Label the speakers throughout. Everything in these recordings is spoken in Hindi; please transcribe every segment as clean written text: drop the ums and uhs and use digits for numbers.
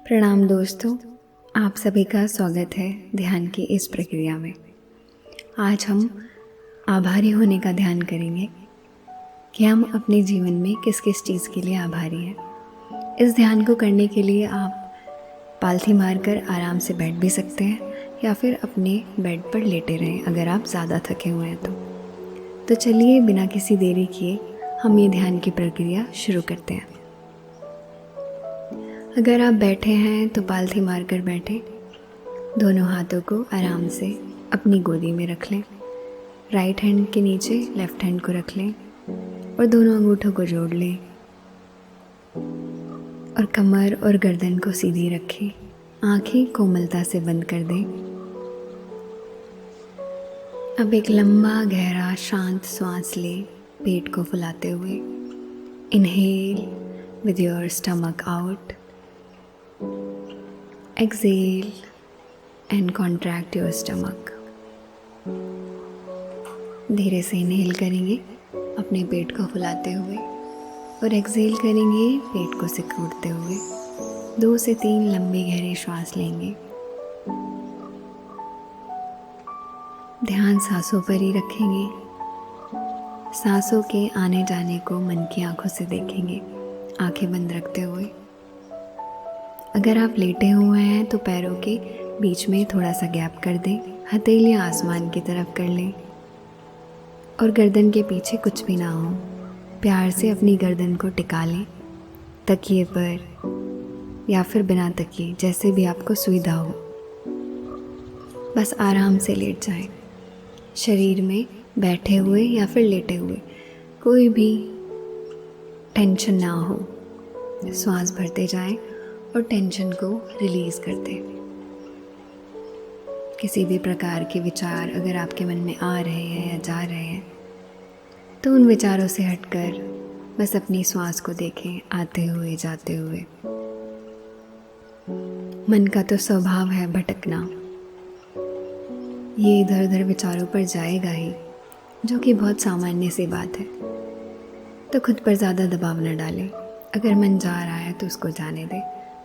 Speaker 1: प्रणाम दोस्तों, आप सभी का स्वागत है ध्यान की इस प्रक्रिया में। आज हम आभारी होने का ध्यान करेंगे कि हम अपने जीवन में किस किस चीज़ के लिए आभारी हैं। इस ध्यान को करने के लिए आप पालथी मारकर आराम से बैठ भी सकते हैं या फिर अपने बेड पर लेटे रहें अगर आप ज़्यादा थके हुए हैं तो चलिए बिना किसी देरी किए हम ये ध्यान की प्रक्रिया शुरू करते हैं। अगर आप बैठे हैं तो पालथी मारकर बैठें। दोनों हाथों को आराम से अपनी गोदी में रख लें। राइट हैंड के नीचे लेफ्ट हैंड को रख लें और दोनों अंगूठों को जोड़ लें और कमर और गर्दन को सीधी रखें। आंखें कोमलता से बंद कर दें। अब एक लंबा गहरा शांत सांस लें, पेट को फुलाते हुए। Inhale with your stomach out. Exhale and contract your stomach. धीरे से इनहेल करेंगे अपने पेट को फुलाते हुए और एक्सहेल करेंगे पेट को सिकुड़ते हुए। 2 से 3 लंबे गहरे श्वास लेंगे। ध्यान सांसों पर ही रखेंगे। सांसों के आने जाने को मन की आंखों से देखेंगे, आंखें बंद रखते हुए। अगर आप लेटे हुए हैं तो पैरों के बीच में थोड़ा सा गैप कर दें। हथेलियां आसमान की तरफ कर लें और गर्दन के पीछे कुछ भी ना हो। प्यार से अपनी गर्दन को टिका लें तकिए पर या फिर बिना तकिए, जैसे भी आपको सुविधा हो। बस आराम से लेट जाएं। शरीर में बैठे हुए या फिर लेटे हुए कोई भी टेंशन ना हो। श्वास भरते जाएं और टेंशन को रिलीज़ करते हैं। किसी भी प्रकार के विचार अगर आपके मन में आ रहे हैं या जा रहे हैं तो उन विचारों से हटकर बस अपनी श्वास को देखें, आते हुए जाते हुए। मन का तो स्वभाव है भटकना, ये इधर उधर विचारों पर जाएगा ही, जो कि बहुत सामान्य सी बात है। तो खुद पर ज़्यादा दबाव न डालें। अगर मन जा रहा है तो उसको जाने दें।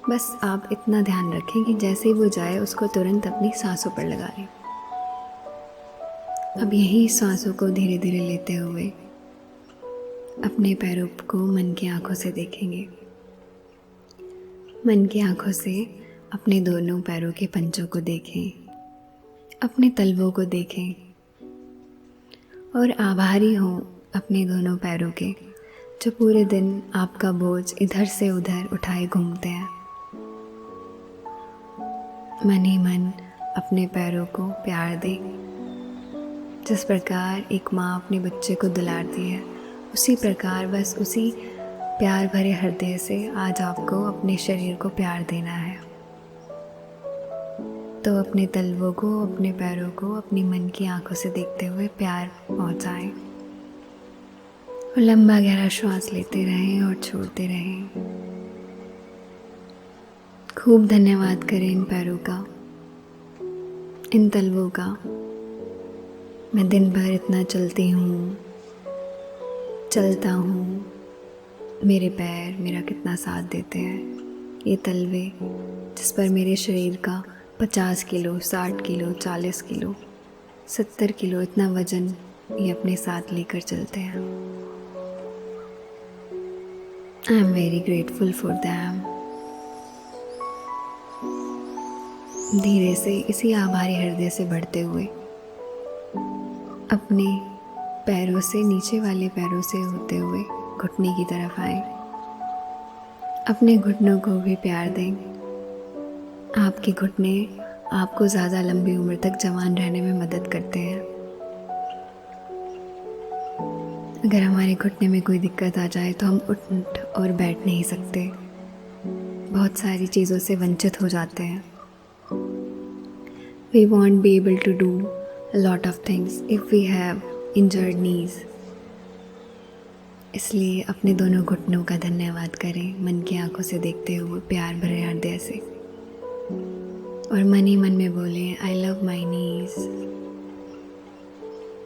Speaker 1: बस आप इतना ध्यान रखें कि जैसे ही वो जाए उसको तुरंत अपनी सांसों पर लगा लें। अब यही सांसों को धीरे धीरे लेते हुए अपने पैरों को मन की आंखों से देखेंगे। मन की आंखों से अपने दोनों पैरों के पंजों को देखें, अपने तलवों को देखें और आभारी हों अपने दोनों पैरों के, जो पूरे दिन आपका बोझ इधर से उधर उठाए घूमते हैं। मन ही मन अपने पैरों को प्यार दें। जिस प्रकार एक माँ अपने बच्चे को दुलारती है, उसी प्रकार बस उसी प्यार भरे हृदय से आज आपको अपने शरीर को प्यार देना है। तो अपने तलवों को, अपने पैरों को अपनी मन की आंखों से देखते हुए प्यार पहुँचाएं और लंबा गहरा श्वास लेते रहें और छोड़ते रहें। खूब धन्यवाद करें इन पैरों का, इन तलवों का। मैं दिन भर इतना चलती हूँ, चलता हूँ, मेरे पैर मेरा कितना साथ देते हैं। ये तलवे जिस पर मेरे शरीर का 50 किलो, 60 किलो, 40 किलो, 70 किलो इतना वजन ये अपने साथ लेकर चलते हैं। आई am very grateful for them. धीरे से इसी आभारी हृदय से बढ़ते हुए अपने पैरों से, नीचे वाले पैरों से होते हुए घुटने की तरफ आए। अपने घुटनों को भी प्यार दें। आपके घुटने आपको ज़्यादा लंबी उम्र तक जवान रहने में मदद करते हैं। अगर हमारे घुटने में कोई दिक्कत आ जाए तो हम उठ और बैठ नहीं सकते, बहुत सारी चीज़ों से वंचित हो जाते हैं। We won't be able to do a lot of things if we have injured knees. इसलिए अपने दोनों घुटनों का धन्यवाद करें, मन की आंखों से देखते हुए प्यार भरे हृदय से, और मन ही मन में बोलें, I love my knees,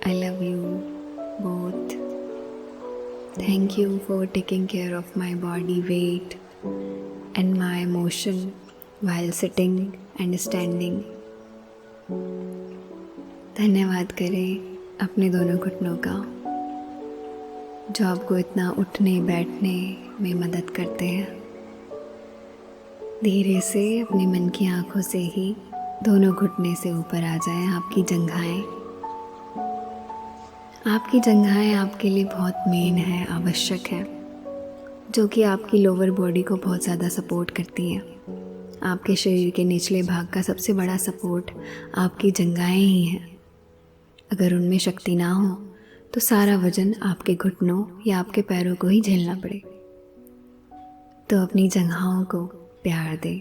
Speaker 1: I love you both. Thank you for taking care of my body weight and my emotion while sitting and standing। धन्यवाद करें अपने दोनों घुटनों का, जो आपको इतना उठने बैठने में मदद करते हैं। धीरे से अपने मन की आंखों से ही दोनों घुटने से ऊपर आ जाएं आपकी जंघाएं। आपकी जंघाएं आपके लिए बहुत मेन है, आवश्यक है, जो कि आपकी लोअर बॉडी को बहुत ज़्यादा सपोर्ट करती हैं। आपके शरीर के निचले भाग का सबसे बड़ा सपोर्ट आपकी जंघाएं ही हैं। अगर उनमें शक्ति ना हो तो सारा वजन आपके घुटनों या आपके पैरों को ही झेलना पड़े। तो अपनी जंघाओं को प्यार दें,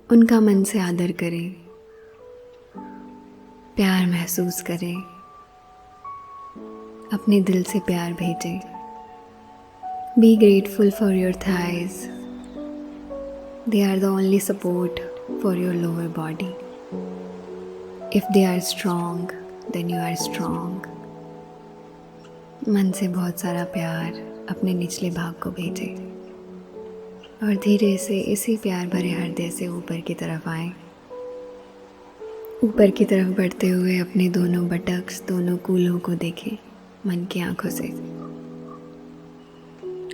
Speaker 1: उनका मन से आदर करें, प्यार महसूस करें, अपने दिल से प्यार भेजें। Be grateful for your thighs, they are the only support for your lower body. If they are strong, then you are strong. मन से बहुत सारा प्यार अपने निचले भाग को भेजें और धीरे से इसी प्यार भरे हृदय से ऊपर की तरफ आएं। ऊपर की तरफ बढ़ते हुए अपने दोनों बटक्स, दोनों कूल्हों को देखें मन की आंखों से।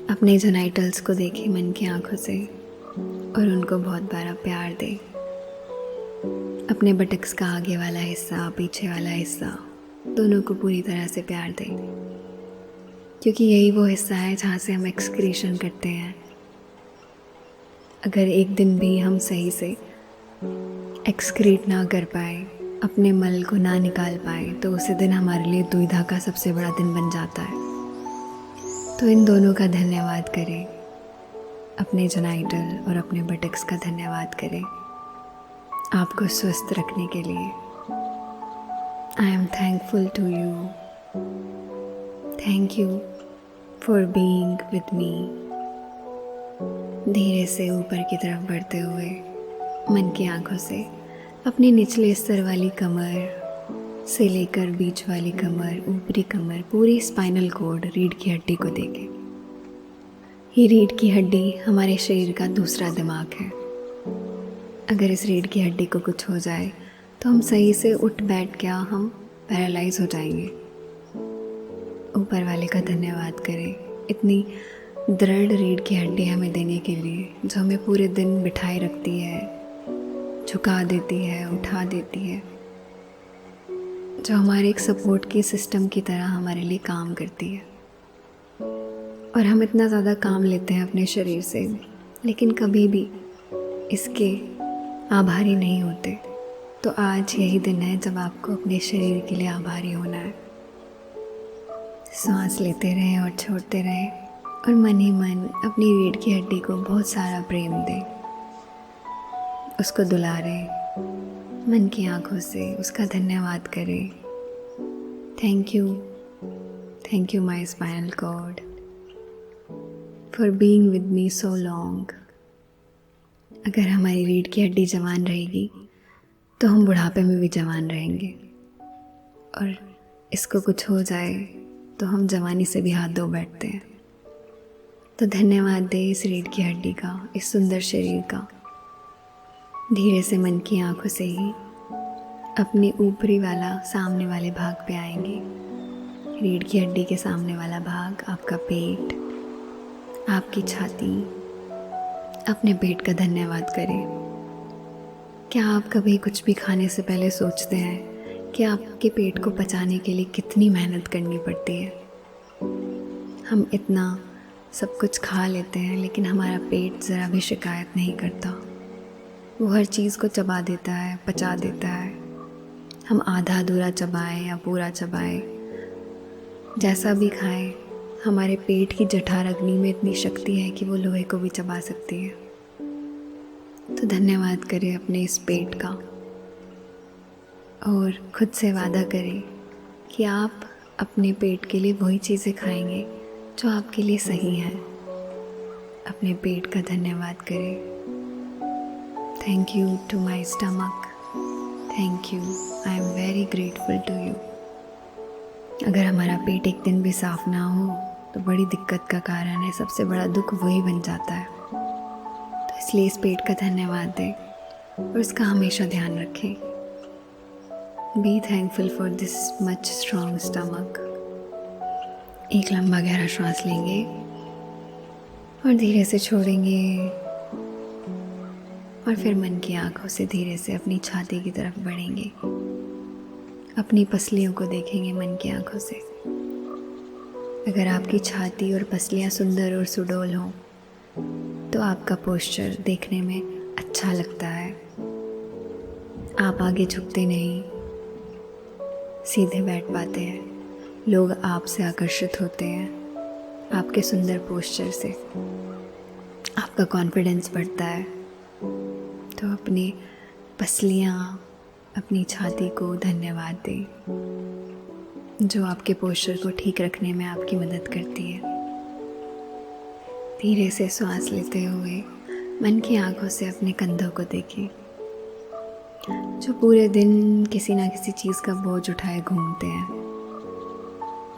Speaker 1: अपने जेनाइटल्स को देखें मन की आंखों से और उनको बहुत बड़ा प्यार दें। अपने बटक्स का आगे वाला हिस्सा, पीछे वाला हिस्सा, दोनों को पूरी तरह से प्यार दें, क्योंकि यही वो हिस्सा है जहाँ से हम एक्सक्रीशन करते हैं। अगर एक दिन भी हम सही से एक्सक्रीट ना कर पाए, अपने मल को ना निकाल पाए, तो उसी दिन हमारे लिए दुविधा का सबसे बड़ा दिन बन जाता है। तो इन दोनों का धन्यवाद करें, अपने जेनाइटल और अपने बटक्स का धन्यवाद करें आपको स्वस्थ रखने के लिए। I am thankful to you, thank you for being with me. धीरे से ऊपर की तरफ बढ़ते हुए मन की आंखों से अपने निचले स्तर वाली कमर से लेकर बीच वाली कमर, ऊपरी कमर, पूरी स्पाइनल कॉर्ड, रीढ़ की हड्डी को देखें। ये रीढ़ की हड्डी हमारे शरीर का दूसरा दिमाग है। अगर इस रीढ़ की हड्डी को कुछ हो जाए तो हम सही से उठ बैठ क्या हम पैरालाइज हो जाएंगे। ऊपर वाले का धन्यवाद करें इतनी दृढ़ रीढ़ की हड्डी हमें देने के लिए, जो हमें पूरे दिन बिठाए रखती है, झुका देती है, उठा देती है, जो हमारे एक सपोर्ट की सिस्टम की तरह हमारे लिए काम करती है। और हम इतना ज़्यादा काम लेते हैं अपने शरीर से, लेकिन कभी भी इसके आभारी नहीं होते। तो आज यही दिन है जब आपको अपने शरीर के लिए आभारी होना है। सांस लेते रहें और छोड़ते रहें और मन ही मन अपनी रीढ़ की हड्डी को बहुत सारा प्रेम दें, उसको दुलारें, मन की आंखों से उसका धन्यवाद करें। Thank you my spinal cord for being with me so long. अगर हमारी रीढ़ की हड्डी जवान रहेगी तो हम बुढ़ापे में भी जवान रहेंगे, और इसको कुछ हो जाए तो हम जवानी से भी हाथ धो बैठते हैं। तो धन्यवाद दे इस रीढ़ की हड्डी का, इस सुंदर शरीर का। धीरे से मन की आंखों से ही अपने ऊपरी वाला सामने वाले भाग पे आएंगे। रीढ़ की हड्डी के सामने वाला भाग, आपका पेट, आपकी छाती। अपने पेट का धन्यवाद करें। क्या आप कभी कुछ भी खाने से पहले सोचते हैं कि आपके पेट को पचाने के लिए कितनी मेहनत करनी पड़ती है? हम इतना सब कुछ खा लेते हैं, लेकिन हमारा पेट ज़रा भी शिकायत नहीं करता। वो हर चीज़ को चबा देता है, पचा देता है। हम आधा अधूरा चबाएं या पूरा चबाएं, जैसा भी खाएं, हमारे पेट की जठर अग्नि में इतनी शक्ति है कि वो लोहे को भी चबा सकती है। तो धन्यवाद करें अपने इस पेट का, और खुद से वादा करें कि आप अपने पेट के लिए वही चीज़ें खाएंगे जो आपके लिए सही है। अपने पेट का धन्यवाद करें। Thank you to my stomach, thank you, I am very grateful to you. अगर हमारा पेट एक दिन भी साफ ना हो तो बड़ी दिक्कत का कारण है, सबसे बड़ा दुख वही बन जाता है। तो इसलिए इस पेट का धन्यवाद दें और उसका हमेशा ध्यान रखें। Be thankful for this much strong stomach. एक लंबा गहरा श्वास लेंगे और धीरे से छोड़ेंगे और फिर मन की आंखों से धीरे से अपनी छाती की तरफ बढ़ेंगे। अपनी पसलियों को देखेंगे मन की आंखों से। अगर आपकी छाती और पसलियां सुंदर और सुडौल हों तो आपका पोस्चर देखने में अच्छा लगता है। आप आगे झुकते नहीं, सीधे बैठ पाते हैं। लोग आपसे आकर्षित होते हैं आपके सुंदर पोस्चर से। आपका कॉन्फिडेंस बढ़ता है। तो अपनी पसलियां, अपनी छाती को धन्यवाद दें जो आपके पोस्चर को ठीक रखने में आपकी मदद करती है। धीरे से सांस लेते हुए मन की आंखों से अपने कंधों को देखें जो पूरे दिन किसी ना किसी चीज़ का बोझ उठाए घूमते हैं।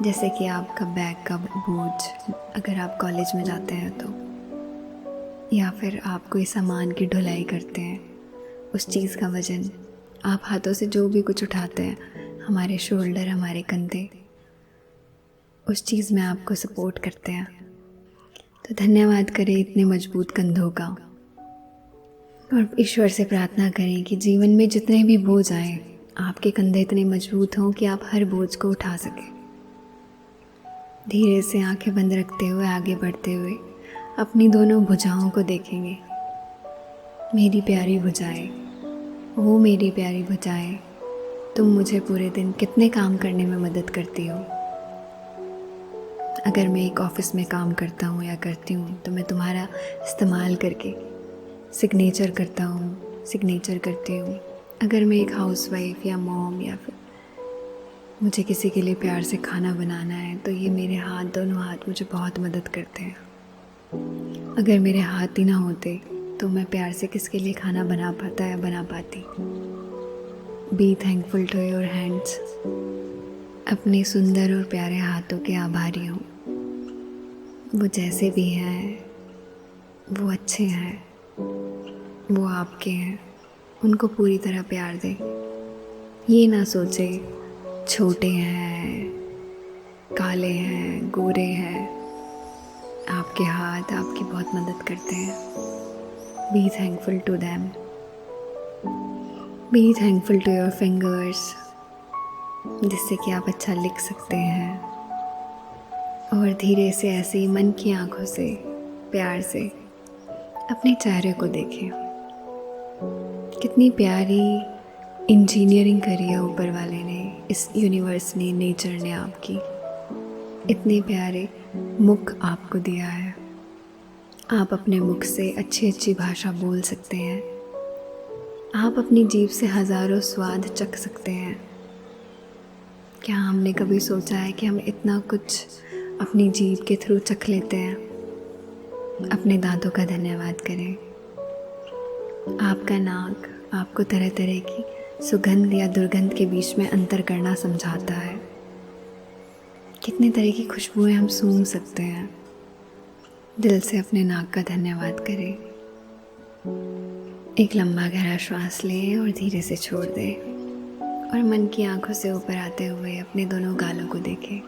Speaker 1: जैसे कि आपका बैग का बोझ अगर आप कॉलेज में जाते हैं तो, या फिर आप कोई सामान की ढुलाई करते हैं, उस चीज़ का वज़न आप हाथों से जो भी कुछ उठाते हैं, हमारे शोल्डर, हमारे कंधे उस चीज़ में आपको सपोर्ट करते हैं। तो धन्यवाद करें इतने मजबूत कंधों का और ईश्वर से प्रार्थना करें कि जीवन में जितने भी बोझ आए, आपके कंधे इतने मजबूत हों कि आप हर बोझ को उठा सकें। धीरे से आंखें बंद रखते हुए आगे बढ़ते हुए अपनी दोनों भुजाओं को देखेंगे। मेरी प्यारी भुजाएं, ओ मेरी प्यारी भुजाएं, तुम मुझे पूरे दिन कितने काम करने में मदद करती हो। अगर मैं एक ऑफ़िस में काम करता हूँ या करती हूँ तो मैं तुम्हारा इस्तेमाल करके सिग्नेचर करती हूँ। अगर मैं एक हाउसवाइफ या मॉम या फिर मुझे किसी के लिए प्यार से खाना बनाना है तो ये मेरे हाथ, दोनों हाथ मुझे बहुत मदद करते हैं। अगर मेरे हाथ ही ना होते तो मैं प्यार से किसके लिए खाना बना पाता या बना पाती। Be thankful to your hands. अपने सुंदर और प्यारे हाथों के आभारी हूँ। वो जैसे भी हैं वो अच्छे हैं, वो आपके हैं। उनको पूरी तरह प्यार दें। ये ना सोचे छोटे हैं, काले हैं, गोरे हैं। आपके हाथ आपकी बहुत मदद करते हैं। Be thankful to them. Be thankful to your fingers, जिससे कि आप अच्छा लिख सकते हैं। और धीरे से ऐसे ही मन की आंखों से प्यार से अपने चेहरे को देखें। कितनी प्यारी इंजीनियरिंग करी है ऊपर वाले ने, इस यूनिवर्स ने, नेचर ने आपकी इतने प्यारे मुख आपको दिया है। आप अपने मुख से अच्छी अच्छी भाषा बोल सकते हैं। आप अपनी जीभ से हज़ारों स्वाद चख सकते हैं। क्या हमने कभी सोचा है कि हम इतना कुछ अपनी जीभ के थ्रू चख लेते हैं? अपने दांतों का धन्यवाद करें। आपका नाक आपको तरह तरह की सुगंध या दुर्गंध के बीच में अंतर करना समझाता है। कितनी तरह की खुशबुएं हम सूंघ सकते हैं। दिल से अपने नाक का धन्यवाद करें। एक लंबा गहरा श्वास लें और धीरे से छोड़ दें और मन की आंखों से ऊपर आते हुए अपने दोनों गालों को देखें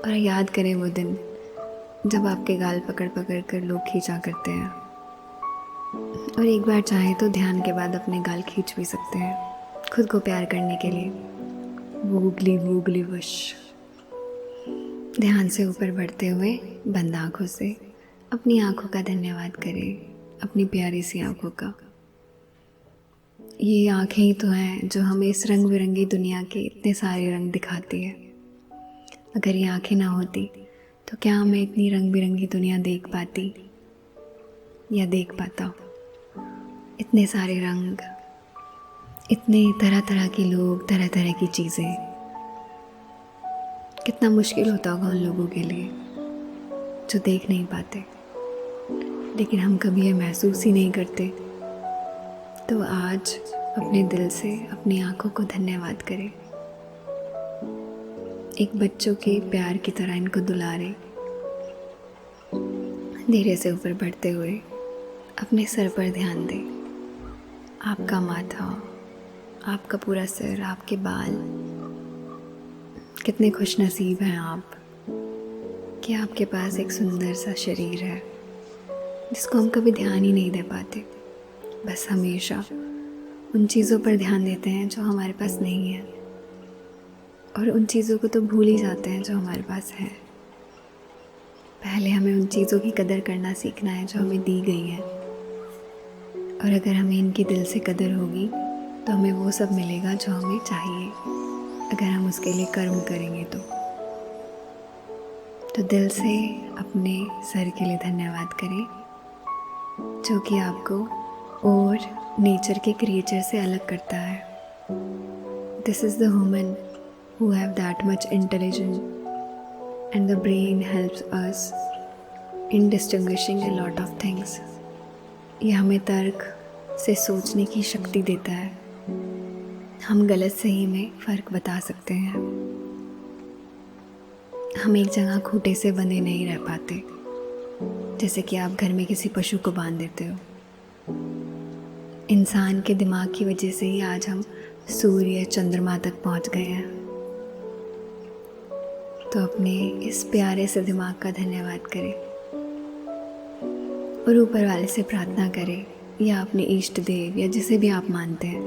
Speaker 1: और याद करें वो दिन जब आपके गाल पकड़ पकड़ कर लोग खींचा करते हैं। और एक बार चाहे तो ध्यान के बाद अपने गाल खींच भी सकते हैं खुद को प्यार करने के लिए। वूगली वूगली वश। ध्यान से ऊपर बढ़ते हुए बंद आँखों से अपनी आँखों का धन्यवाद करें, अपनी प्यारी सी आँखों का। ये आँखें ही तो हैं जो हमें इस रंग बिरंगी दुनिया के इतने सारे रंग दिखाती है। अगर ये आँखें ना होती तो क्या मैं इतनी रंग बिरंगी दुनिया देख पाती या देख पाता? इतने सारे रंग, इतने तरह तरह के लोग, तरह तरह की चीज़ें। कितना मुश्किल होता होगा उन लोगों के लिए जो देख नहीं पाते, लेकिन हम कभी ये महसूस ही नहीं करते। तो आज अपने दिल से अपनी आँखों को धन्यवाद करें। एक बच्चों के प्यार की तरह इनको दुलारें। धीरे से ऊपर बढ़ते हुए अपने सर पर ध्यान दें। आपका माथा, आपका पूरा सिर, आपके बाल, कितने खुशनसीब हैं आप कि आपके पास एक सुंदर सा शरीर है जिसको हम कभी ध्यान ही नहीं दे पाते। बस हमेशा उन चीज़ों पर ध्यान देते हैं जो हमारे पास नहीं है, और उन चीज़ों को तो भूल ही जाते हैं जो हमारे पास है। पहले हमें उन चीज़ों की कदर करना सीखना है जो हमें दी गई हैं, और अगर हमें इनकी दिल से कदर होगी तो हमें वो सब मिलेगा जो हमें चाहिए, अगर हम उसके लिए कर्म करेंगे तो दिल से अपने सर के लिए धन्यवाद करें, जो कि आपको और नेचर के क्रिएचर से अलग करता है। This is the human who have that much intelligence, and the brain helps us in distinguishing a lot of things. ये हमें तर्क से सोचने की शक्ति देता है। हम गलत सही में फ़र्क बता सकते हैं। हम एक जगह खूंटे से बंधे नहीं रह पाते, जैसे कि आप घर में किसी पशु को बांध देते हो। इंसान के दिमाग की वजह से ही आज हम सूर्य चंद्रमा तक पहुंच गए हैं। तो अपने इस प्यारे से दिमाग का धन्यवाद करें और ऊपर वाले से प्रार्थना करें, या अपने इष्ट देव या जिसे भी आप मानते हैं,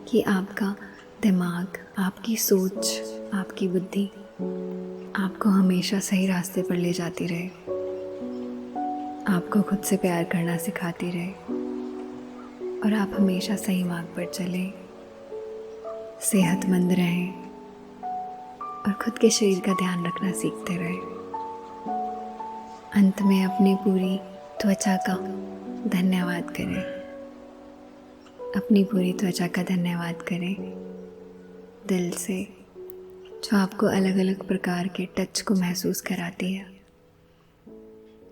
Speaker 1: कि आपका दिमाग, आपकी सोच, आपकी बुद्धि आपको हमेशा सही रास्ते पर ले जाती रहे, आपको खुद से प्यार करना सिखाती रहे, और आप हमेशा सही मार्ग पर चलें, सेहतमंद रहें और खुद के शरीर का ध्यान रखना सीखते रहें। अंत में अपनी पूरी त्वचा का धन्यवाद करें। अपनी पूरी त्वचा का धन्यवाद करें दिल से, जो आपको अलग अलग प्रकार के टच को महसूस कराती है,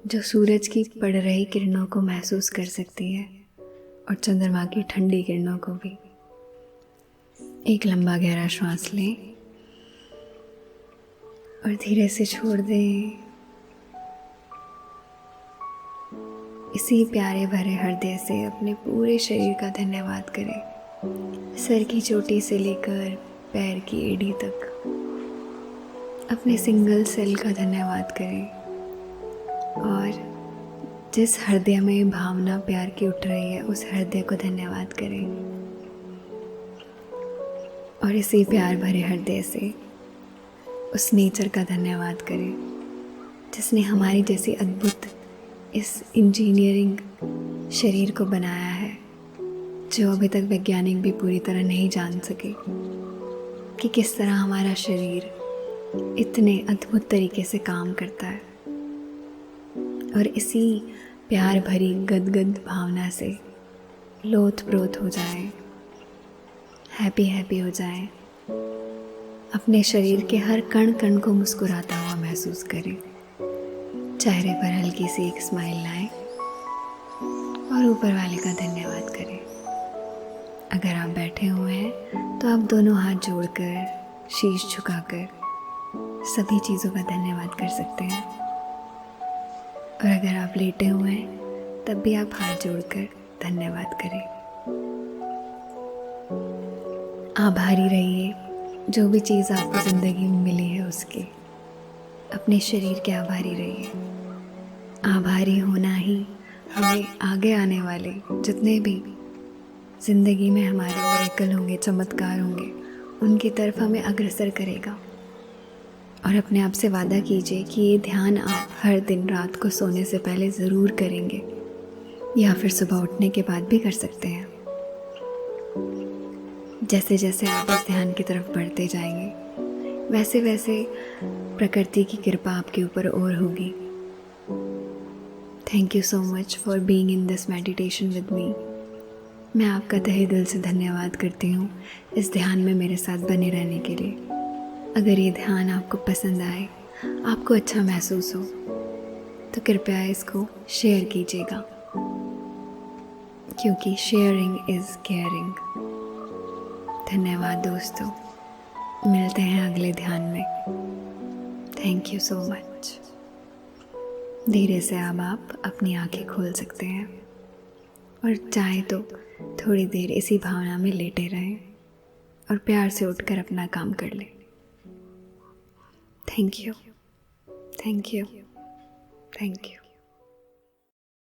Speaker 1: जो सूरज की पड़ रही किरणों को महसूस कर सकती है और चंद्रमा की ठंडी किरणों को भी। एक लंबा गहरा श्वास लें और धीरे से छोड़ दें। इसी प्यारे भरे हृदय से अपने पूरे शरीर का धन्यवाद करें, सर की चोटी से लेकर पैर की एड़ी तक। अपने सिंगल सेल का धन्यवाद करें, और जिस हृदय में भावना प्यार की उठ रही है उस हृदय को धन्यवाद करें, और इसी प्यार भरे हृदय से उस नेचर का धन्यवाद करें जिसने हमारी जैसी अद्भुत इस इंजीनियरिंग शरीर को बनाया है, जो अभी तक वैज्ञानिक भी पूरी तरह नहीं जान सके कि किस तरह हमारा शरीर इतने अद्भुत तरीके से काम करता है। और इसी प्यार भरी गदगद भावना से लोथ प्रोथ हो जाए, हैप्पी हैप्पी हो जाए, अपने शरीर के हर कण कण को मुस्कुराता हुआ महसूस करें, चेहरे पर हल्की सी एक स्माइल लाएं और ऊपर वाले का धन्यवाद करें। अगर आप बैठे हुए हैं तो आप दोनों हाथ जोड़कर, शीश झुकाकर सभी चीज़ों का धन्यवाद कर सकते हैं, और अगर आप लेटे हुए हैं तब भी आप हाथ जोड़कर धन्यवाद करें। आभारी रहिए जो भी चीज़ आपको ज़िंदगी में मिली है उसके। अपने शरीर के आभारी रहिए। आभारी होना ही हमें आगे आने वाले जितने भी ज़िंदगी में हमारे मिरेकल होंगे, चमत्कार होंगे, उनकी तरफ हमें अग्रसर करेगा। और अपने आप से वादा कीजिए कि ये ध्यान आप हर दिन रात को सोने से पहले ज़रूर करेंगे, या फिर सुबह उठने के बाद भी कर सकते हैं। जैसे जैसे आप इस ध्यान की तरफ बढ़ते जाएंगे, वैसे वैसे प्रकृति की कृपा आपके ऊपर और होगी। Thank you so much for being in this meditation with me. मैं आपका तहे दिल से धन्यवाद करती हूँ इस ध्यान में मेरे साथ बने रहने के लिए। अगर ये ध्यान आपको पसंद आए, आपको अच्छा महसूस हो, तो कृपया इसको शेयर कीजिएगा, क्योंकि शेयरिंग इज़ केयरिंग। धन्यवाद दोस्तों, मिलते हैं अगले ध्यान में। Thank you so much. धीरे से अब आप अपनी आंखें खोल सकते हैं। और चाहे तो थोड़ी देर इसी भावना में लेटे रहें और प्यार से उठकर अपना काम कर लें। Thank you, thank you, thank you.